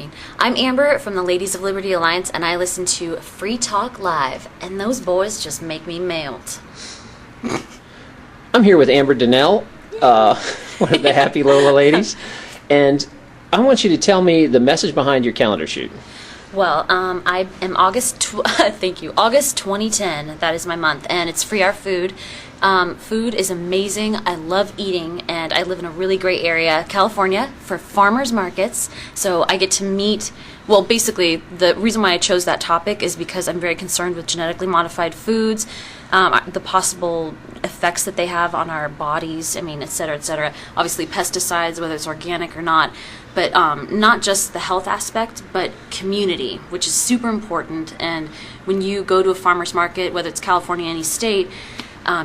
joking. I'm Amber from the Ladies of Liberty Alliance, and I listen to Free Talk Live, and those boys just make me melt. I'm here with Amber Danelle, one of the Happy Lola ladies, and I want you to tell me the message behind your calendar shoot. Well, I am thank you, August 2010, that is my month, and it's Free Our Food. Food is amazing. I love eating, and I live in a really great area, California, for farmers markets. So I get to meet, well, basically, the reason why I chose that topic is because I'm very concerned with genetically modified foods, the possible effects that they have on our bodies, I mean, et cetera, et cetera. Obviously, pesticides, whether it's organic or not, but not just the health aspect, but community, which is super important. And when you go to a farmer's market, whether it's California, any state,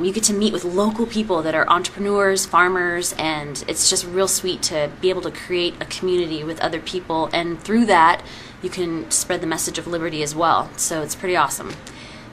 you get to meet with local people that are entrepreneurs, farmers, and it's just real sweet to be able to create a community with other people. And through that, you can spread the message of liberty as well. So it's pretty awesome.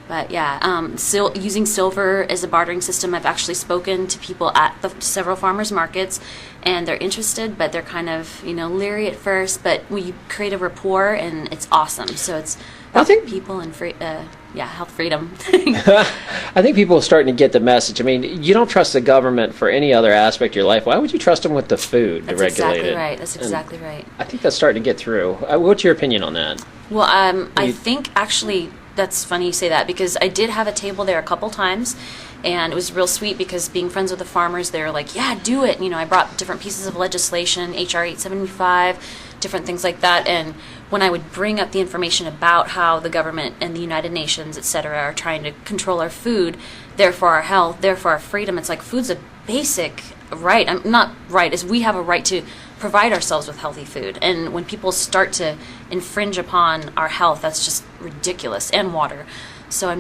But yeah, using silver as a bartering system, I've actually spoken to people at several farmers markets, and they're interested, but they're kind of, leery at first. But we create a rapport, and it's awesome. So it's about people and health freedom. I think people are starting to get the message. I mean, you don't trust the government for any other aspect of your life. Why would you trust them with the food to regulate it? That's exactly right. I think that's starting to get through. What's your opinion on that? Well, I think actually that's funny you say that, because I did have a table there a couple times, and it was real sweet because being friends with the farmers, they were like, yeah, do it. I brought different pieces of legislation, HR 875, different things like that. And when I would bring up the information about how the government and the United Nations, et cetera, are trying to control our food, therefore our health, therefore our freedom, it's like food's a basic right. I'm not right, is we have a right to provide ourselves with healthy food. And when people start to infringe upon our health, that's just ridiculous. And water. So, how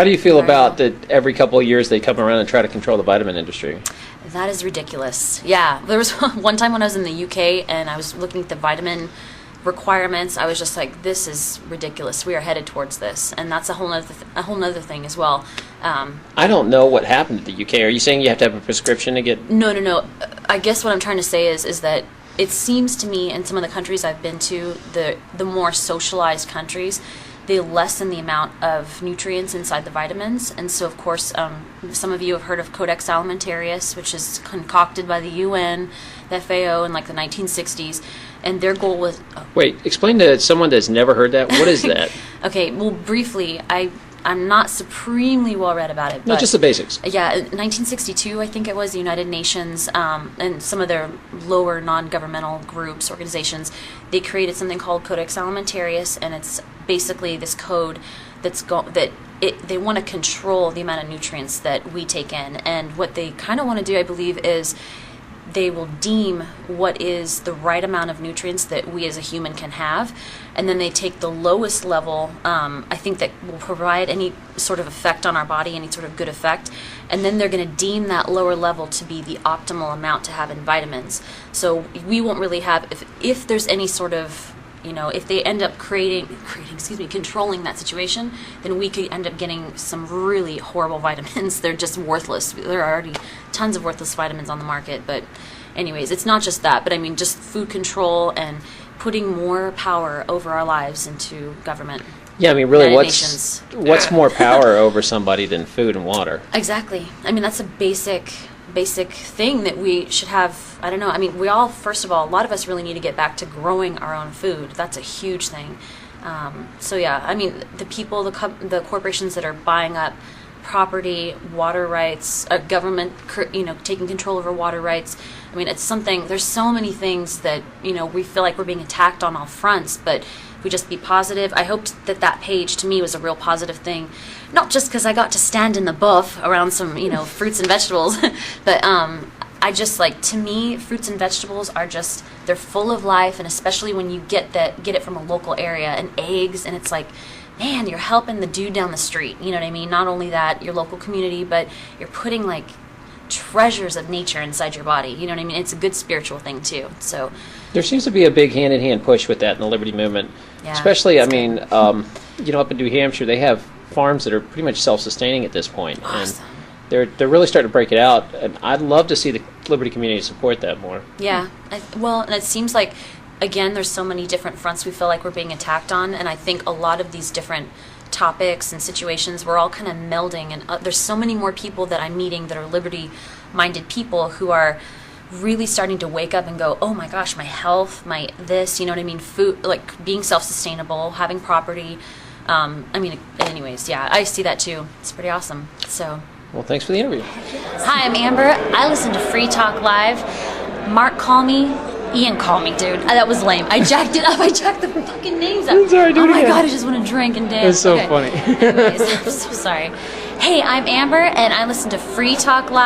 do you feel about that every couple of years they come around and try to control the vitamin industry? That is ridiculous. Yeah. There was one time when I was in the UK and I was looking at the vitamin requirements. I was just like, this is ridiculous. We are headed towards this. And that's a whole nother thing as well. I don't know what happened to the UK. Are you saying you have to have a prescription to get... No. I guess what I'm trying to say is that it seems to me in some of the countries I've been to, the more socialized countries, they lessen the amount of nutrients inside the vitamins. And so, of course, some of you have heard of Codex Alimentarius, which is concocted by the UN, the FAO in like the 1960s. And their goal was... Wait, explain to someone that's never heard that. What is that? Okay, well, briefly, I'm not supremely well read about it. No, just the basics. Yeah, in 1962, I think it was, the United Nations and some of their lower non-governmental groups, organizations, they created something called Codex Alimentarius, and it's basically this code they want to control the amount of nutrients that we take in. And what they kind of want to do, I believe, is they will deem what is the right amount of nutrients that we as a human can have, and then they take the lowest level, I think that will provide any sort of effect on our body, any sort of good effect, and then they're going to deem that lower level to be the optimal amount to have in vitamins. So we won't really have, if there's any sort of, if they end up controlling that situation, then we could end up getting some really horrible vitamins. They're just worthless. There are already tons of worthless vitamins on the market. But anyways, it's not just that, but I mean just food control and putting more power over our lives into government. Yeah, I mean, really, what's more power over somebody than food and water? Exactly. I mean, that's a basic thing that we should have. I don't know. I mean, we all, first of all, a lot of us really need to get back to growing our own food. That's a huge thing. So yeah, I mean, the people, the corporations that are buying up property, water rights, government, taking control over water rights. I mean, it's something. There's so many things that we feel like we're being attacked on all fronts, but if we just be positive. I hoped that page to me was a real positive thing. Not just because I got to stand in the buff around some, fruits and vegetables, but I just to me, fruits and vegetables are just, they're full of life, and especially when you get it from a local area, and eggs, and it's like, man, you're helping the dude down the street, you know what I mean? Not only that, your local community, but you're putting treasures of nature inside your body, you know what I mean? It's a good spiritual thing too, so. There seems to be a big hand-in-hand push with that in the Liberty Movement, especially, up in New Hampshire, they have farms that are pretty much self-sustaining at this point. Awesome. And they're really starting to break it out, and I'd love to see the Liberty community support that more. Yeah. And it seems like again, there's so many different fronts we feel like we're being attacked on, and I think a lot of these different topics and situations, we're all kind of melding, and there's so many more people that I'm meeting that are liberty-minded people who are really starting to wake up and go, oh my gosh, my health, my this, you know what I mean, food, like being self-sustainable, having property. I mean, anyways, yeah, I see that too. It's pretty awesome. So, well, thanks for the interview. Hi, I'm Amber. I listen to Free Talk Live. Mark, call me. Ian, call me, dude. That was lame. I jacked it up. I jacked the fucking names up. Sorry, do it Oh my again. god, I just want to drink and dance. It's so funny. Anyways, I'm so sorry. Hey, I'm Amber, and I listen to Free Talk Live.